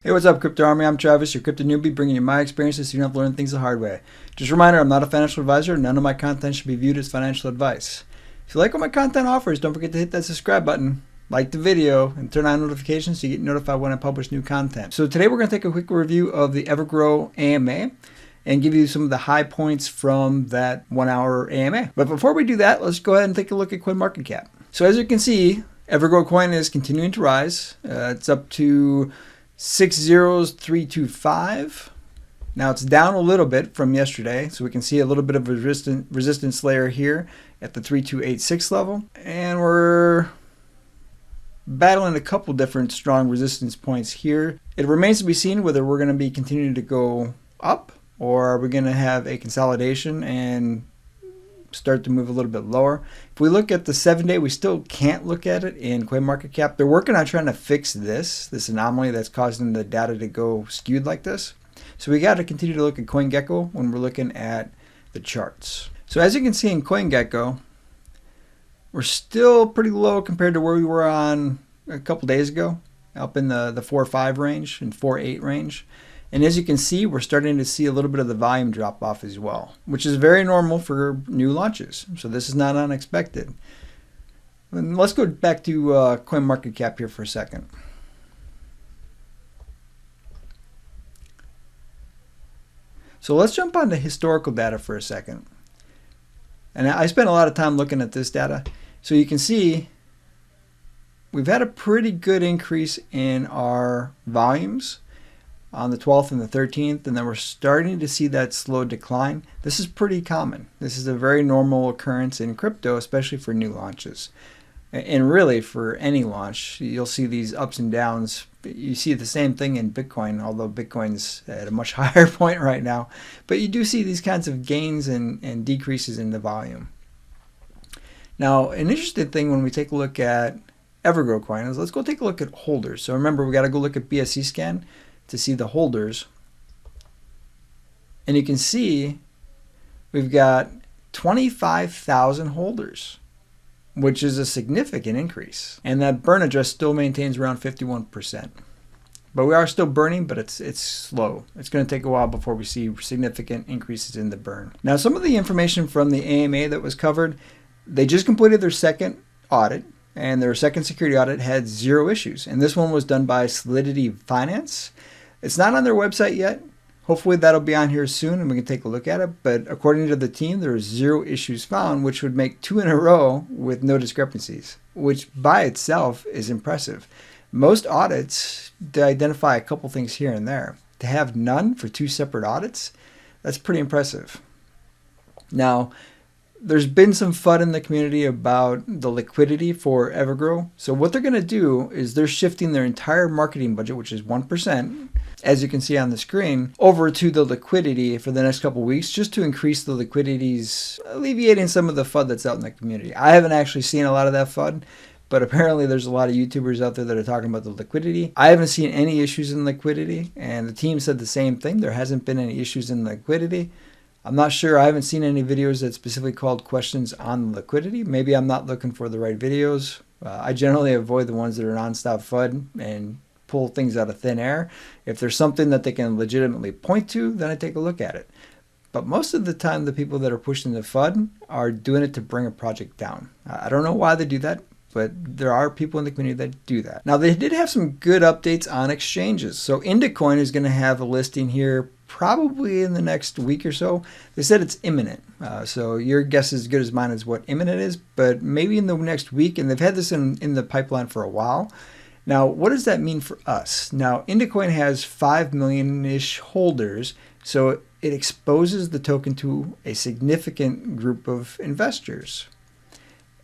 Hey, what's up, Crypto Army? I'm Travis, your crypto newbie, bringing you my experiences so you don't have to learn things the hard way. Just a reminder, I'm not a financial advisor. None of my content should be viewed as financial advice. If you like what my content offers, don't forget to hit that subscribe button, like the video, and turn on notifications so you get notified when I publish new content. So today we're going to take a quick review of the EverGrow AMA and give you some of the high points from that 1 hour AMA. But before we do that, let's go ahead and take a look at CoinMarketCap. So as you can see, EverGrow Coin is continuing to rise. It's up to 60325. Now it's down a little bit from yesterday, so we can see a little bit of a resistance layer here at the 3286 level, and we're battling a couple different strong resistance points here. It remains to be seen whether we're going to be continuing to go up or are we going to have a consolidation and start to move a little bit lower. If we look at the 7-day, we still can't look at it in CoinMarketCap. They're working on trying to fix this anomaly that's causing the data to go skewed like this. So we got to continue to look at CoinGecko when we're looking at the charts. So as you can see in CoinGecko, we're still pretty low compared to where we were on a couple days ago, up in the 4.5 range and 4.8 range. And as you can see, we're starting to see a little bit of the volume drop off as well, which is very normal for new launches. So this is not unexpected. And let's go back to CoinMarketCap here for a second. So let's jump onto historical data for a second. And I spent a lot of time looking at this data. So you can see we've had a pretty good increase in our volumes on the 12th and the 13th, and then we're starting to see that slow decline. This is pretty common. This is a very normal occurrence in crypto, especially for new launches. And really for any launch, you'll see these ups and downs. You see the same thing in Bitcoin, although Bitcoin's at a much higher point right now. But you do see these kinds of gains and decreases in the volume. Now, an interesting thing when we take a look at EverGrow Coin is let's go take a look at holders. So remember, we got to go look at BSC scan to see the holders, and you can see we've got 25,000 holders, which is a significant increase, and that burn address still maintains around 51%. But we are still burning, but it's slow. It's going to take a while before we see significant increases in the burn. Now, some of the information from the AMA that was covered, they just completed their second audit, and their second security audit had 0 issues, and this one was done by Solidity Finance. It's not on their website yet. Hopefully that'll be on here soon and we can take a look at it. But according to the team, there are 0 issues found, which would make 2 in a row with no discrepancies, which by itself is impressive. Most audits, they identify a couple things here and there. To have none for 2 separate audits, that's pretty impressive. Now, there's been some FUD in the community about the liquidity for EverGrow. So what they're going to do is they're shifting their entire marketing budget, which is 1%, as you can see on the screen, over to the liquidity for the next couple of weeks, just to increase the liquidities, alleviating some of the FUD that's out in the community. I haven't actually seen a lot of that FUD, but apparently there's a lot of YouTubers out there that are talking about the liquidity. I haven't seen any issues in liquidity, and the team said the same thing. There hasn't been any issues in liquidity. I'm not sure. I haven't seen any videos that specifically called questions on liquidity. Maybe I'm not looking for the right videos. I generally avoid the ones that are nonstop FUD and pull things out of thin air. If there's something that they can legitimately point to, then I take a look at it. But most of the time, the people that are pushing the FUD are doing it to bring a project down. I don't know why they do that, but there are people in the community that do that. Now, they did have some good updates on exchanges. So Indacoin is going to have a listing here probably in the next week or so. They said it's imminent. So your guess is as good as mine as what imminent is, but maybe in the next week. And they've had this in the pipeline for a while. Now, what does that mean for us? Now, Indacoin has 5 million-ish holders, so it exposes the token to a significant group of investors.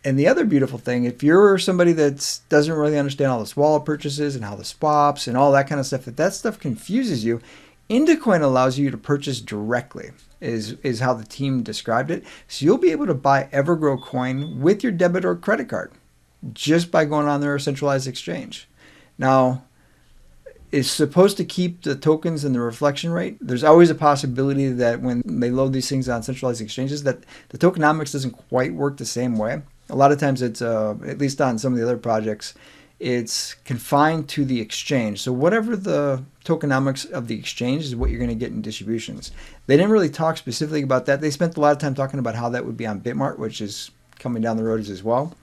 And the other beautiful thing, if you're somebody that doesn't really understand all the wallet purchases and how the swaps and all that kind of stuff, if that stuff confuses you, Indacoin allows you to purchase directly, is how the team described it. So you'll be able to buy EverGrow Coin with your debit or credit card just by going on their centralized exchange. Now, it's supposed to keep the tokens and the reflection rate. There's always a possibility that when they load these things on centralized exchanges that the tokenomics doesn't quite work the same way. A lot of times it's, at least on some of the other projects, it's confined to the exchange. So whatever the tokenomics of the exchange is what you're going to get in distributions. They didn't really talk specifically about that. They spent a lot of time talking about how that would be on BitMart, which is coming down the road as well,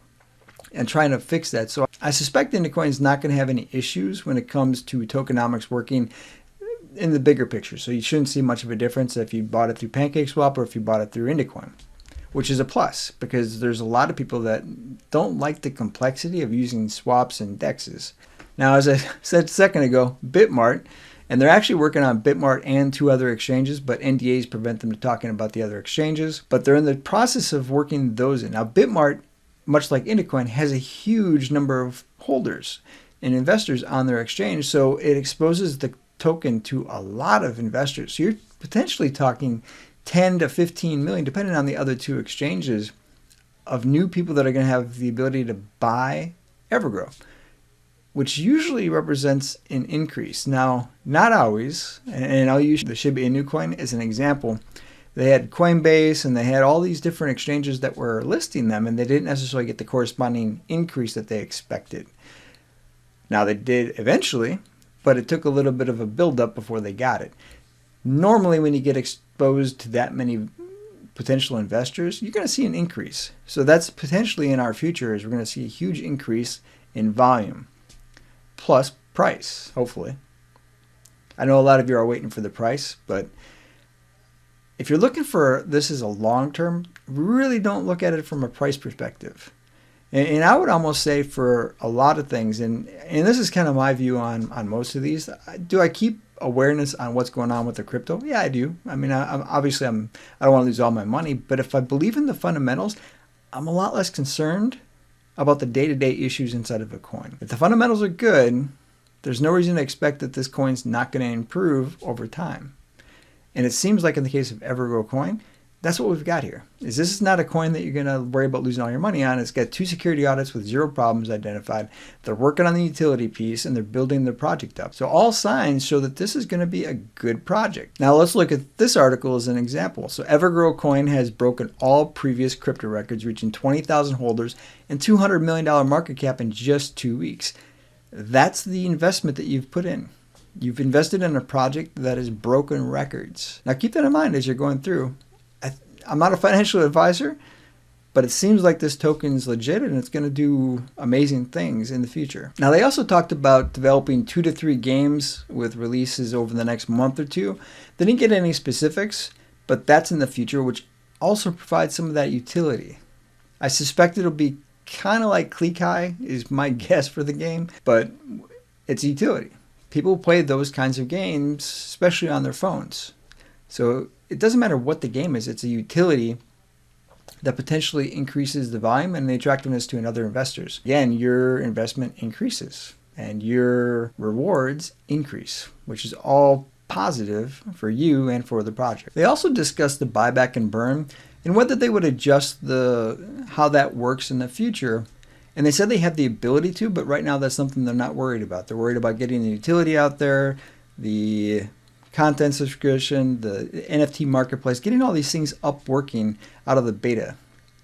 and trying to fix that. So I suspect Indacoin is not going to have any issues when it comes to tokenomics working in the bigger picture. So you shouldn't see much of a difference if you bought it through PancakeSwap or if you bought it through Indacoin, which is a plus because there's a lot of people that don't like the complexity of using swaps and dexes. Now, as I said a second ago, BitMart, and they're actually working on BitMart and 2 other exchanges, but NDAs prevent them from talking about the other exchanges. But they're in the process of working those in. Now, BitMart, much like Indacoin, has a huge number of holders and investors on their exchange, so it exposes the token to a lot of investors. So you're potentially talking 10 to 15 million, depending on the other 2 exchanges, of new people that are going to have the ability to buy EverGrow, which usually represents an increase. Now, not always, and I'll use the Shiba Inu coin as an example. They had Coinbase and they had all these different exchanges that were listing them, and they didn't necessarily get the corresponding increase that they expected. Now, they did eventually, but it took a little bit of a build-up before they got it. Normally, when you get exposed to that many potential investors, you're going to see an increase. So that's potentially in our future, is we're going to see a huge increase in volume plus price, hopefully. I know a lot of you are waiting for the price, but if you're looking for this as a long-term, really don't look at it from a price perspective. And I would almost say for a lot of things, and this is kind of my view on most of these, do I keep awareness on what's going on with the crypto? Yeah, I do. I mean, I don't want to lose all my money, but if I believe in the fundamentals, I'm a lot less concerned about the day-to-day issues inside of a coin. If the fundamentals are good, there's no reason to expect that this coin's not going to improve over time. And it seems like in the case of EverGrow Coin, that's what we've got here. This is not a coin that you're going to worry about losing all your money on. It's got 2 security audits with 0 problems identified. They're working on the utility piece and they're building their project up. So all signs show that this is going to be a good project. Now let's look at this article as an example. So EverGrow Coin has broken all previous crypto records, reaching 20,000 holders and $200 million market cap in just 2 weeks. That's the investment that you've put in. You've invested in a project that has broken records. Now keep that in mind as you're going through. I'm not a financial advisor, but it seems like this token is legit and it's going to do amazing things in the future. Now, they also talked about developing 2 to 3 games with releases over the next month or 2. They didn't get any specifics, but that's in the future, which also provides some of that utility. I suspect it'll be kind of like Click High is my guess for the game, but it's utility. People play those kinds of games, especially on their phones. So it doesn't matter what the game is, it's a utility that potentially increases the volume and the attractiveness to other investors. Again, your investment increases and your rewards increase, which is all positive for you and for the project. They also discussed the buyback and burn and whether they would adjust how that works in the future. And they said they have the ability to, but right now that's something they're not worried about. They're worried about getting the utility out there, the content subscription, the NFT marketplace, getting all these things up working out of the beta.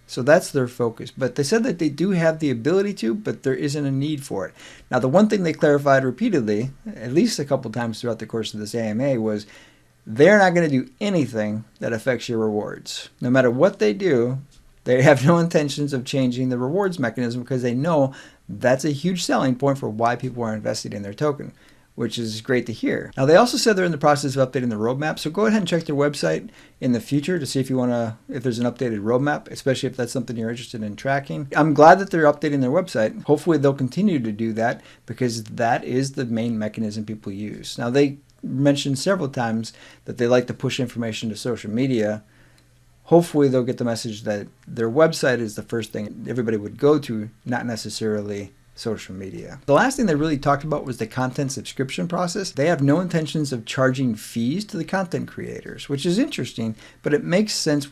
So that's their focus. But they said that they do have the ability to, but there isn't a need for it. Now, the one thing they clarified repeatedly, at least a couple times throughout the course of this AMA, was they're not going to do anything that affects your rewards. No matter what they do, they have no intentions of changing the rewards mechanism because they know that's a huge selling point for why people are invested in their token, which is great to hear. Now, they also said they're in the process of updating the roadmap, so go ahead and check their website in the future to see if there's an updated roadmap, especially if that's something you're interested in tracking. I'm glad that they're updating their website. Hopefully, they'll continue to do that because that is the main mechanism people use. Now, they mentioned several times that they like to push information to social media. Hopefully, they'll get the message that their website is the first thing everybody would go to, not necessarily social media. The last thing they really talked about was the content subscription process. They have no intentions of charging fees to the content creators, which is interesting, but it makes sense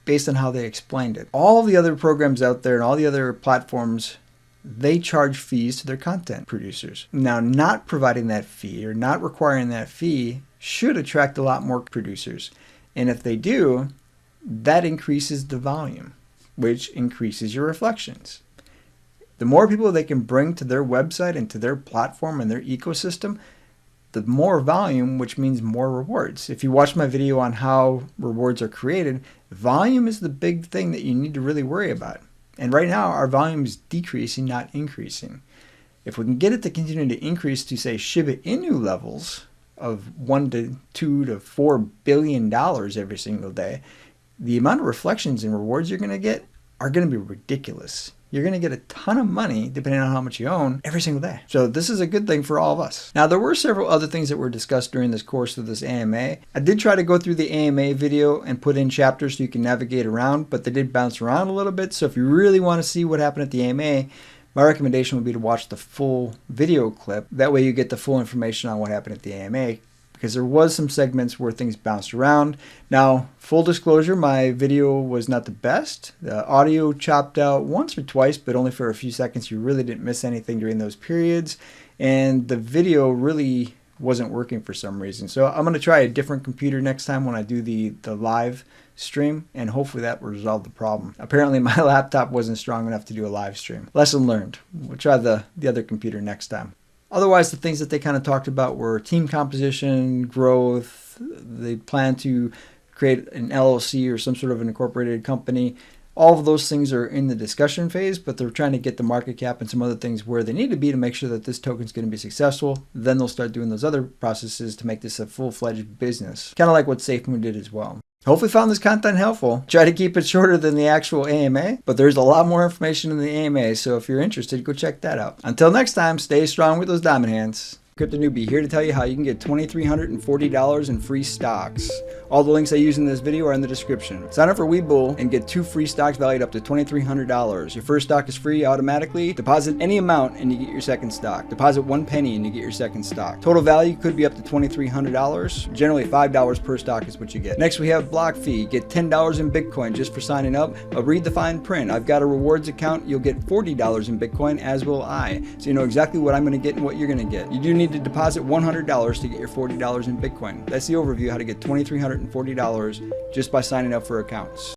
based on how they explained it. All the other programs out there and all the other platforms, they charge fees to their content producers. Now, not providing that fee or not requiring that fee should attract a lot more producers. And if they do, that increases the volume, which increases your reflections. The more people they can bring to their website and to their platform and their ecosystem, the more volume, which means more rewards. If you watch my video on how rewards are created, volume is the big thing that you need to really worry about. And right now, our volume is decreasing, not increasing. If we can get it to continue to increase to, say, Shiba Inu levels of $1 to $2 to $4 billion every single day, the amount of reflections and rewards you're going to get are going to be ridiculous. You're going to get a ton of money, depending on how much you own, every single day. So this is a good thing for all of us. Now, there were several other things that were discussed during this course of this AMA. I did try to go through the AMA video and put in chapters so you can navigate around, but they did bounce around a little bit. So if you really want to see what happened at the AMA, my recommendation would be to watch the full video clip. That way you get the full information on what happened at the AMA, because there was some segments where things bounced around. Now, full disclosure, my video was not the best. The audio chopped out once or twice, but only for a few seconds. You really didn't miss anything during those periods. And the video really wasn't working for some reason. So I'm going to try a different computer next time when I do the live stream, and hopefully that will resolve the problem. Apparently my laptop wasn't strong enough to do a live stream. Lesson learned. We'll try the other computer next time. Otherwise, the things that they kind of talked about were team composition, growth. They plan to create an LLC or some sort of an incorporated company. All of those things are in the discussion phase, but they're trying to get the market cap and some other things where they need to be to make sure that this token is going to be successful. Then they'll start doing those other processes to make this a full-fledged business, kind of like what SafeMoon did as well. Hopefully found this content helpful. Try to keep it shorter than the actual AMA, but there's a lot more information in the AMA, so if you're interested, go check that out. Until next time, stay strong with those diamond hands. Crypto Newbie here to tell you how you can get $2,340 in free stocks. All the links I use in this video are in the description. Sign up for Webull and get 2 free stocks valued up to $2,300. Your first stock is free automatically. Deposit any amount and you get your second stock. Deposit 1 penny and you get your second stock. Total value could be up to $2,300. Generally $5 per stock is what you get. Next we have block fee. Get $10 in Bitcoin just for signing up. Read the fine print. I've got a rewards account. You'll get $40 in Bitcoin, as will I. So you know exactly what I'm going to get and what you're going to get. You do need to deposit $100 to get your $40 in Bitcoin. That's the overview how to get $2,340 just by signing up for accounts.